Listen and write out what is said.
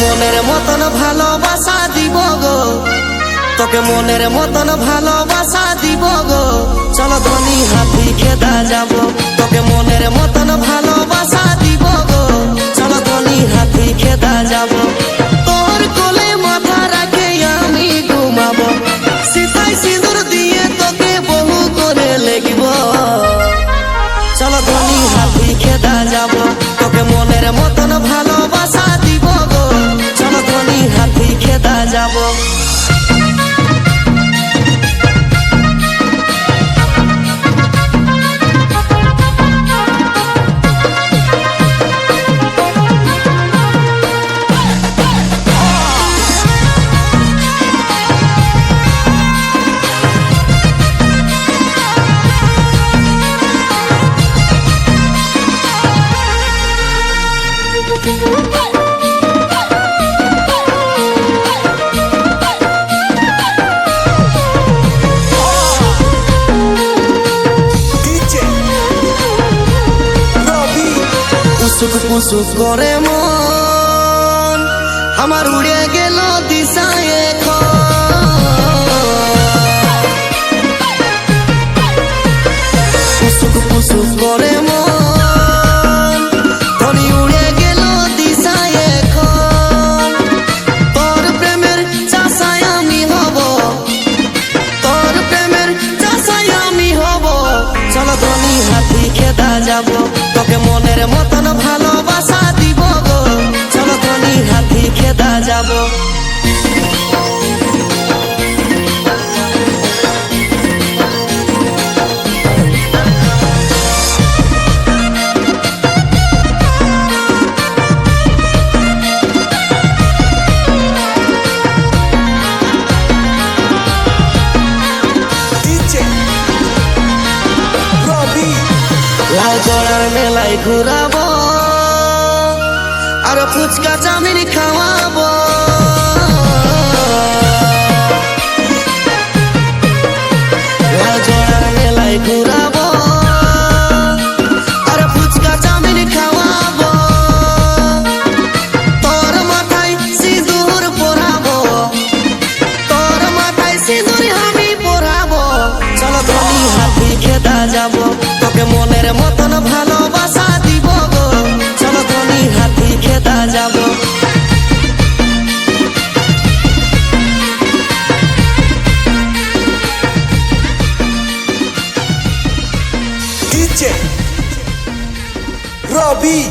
মনের মতন ভালোবাসা দিব গো, তোকে মনের মতন ভালোবাসা দিব গো। চলো ধনী হাতি খেদা যাব, তোকে মনের মতন ভালোবাসা দিব গো। চলো ধনী হাতি খেদা যাব, তোর কোলে মাথা রাখে আমি ঘুমাবো, সীতায় সিঁদুর দিয়ে তোকে বহু করে লিখব। চলো ধনী হাতি খেদা যাব, তোকে মনের মতন ভালোবাসা দিব গো। চলো ধনী হাতি খেদা যাব। পুসুক পুসুক করে মন আমার উড়ে গেল দিশায় পুসুক পুসুক করে মন ধনী উড়ে গেল দিশায়। তোর প্রেমের চাষায় আমি হব, তোর প্রেমের চাষায় আমি হব। চলো ধনী হাতি খেদা যাব, তোকে মনের মতন ভালোবাসা দিব গো। চলো ধনী হাতি খেদা যাব। লাল জড়ার মেলায় ঘুরাবো আর ফুচকা চাউমিন খাওয়াবো। লাল জড়ার মেলায় ঘুরাবো আর ফুচকা চাউমিন খাওয়াবো। তোর মাথায় সিঁদুর পরাবো, তোর মাথায় সিঁদুর আমি পরাবো। চলো ধনী হাতি খেদা যাব, তোকে মনের মতন ভালোবাসা দিব গো। চলো ধনী হাতি খেদা যাব। DJ Robbie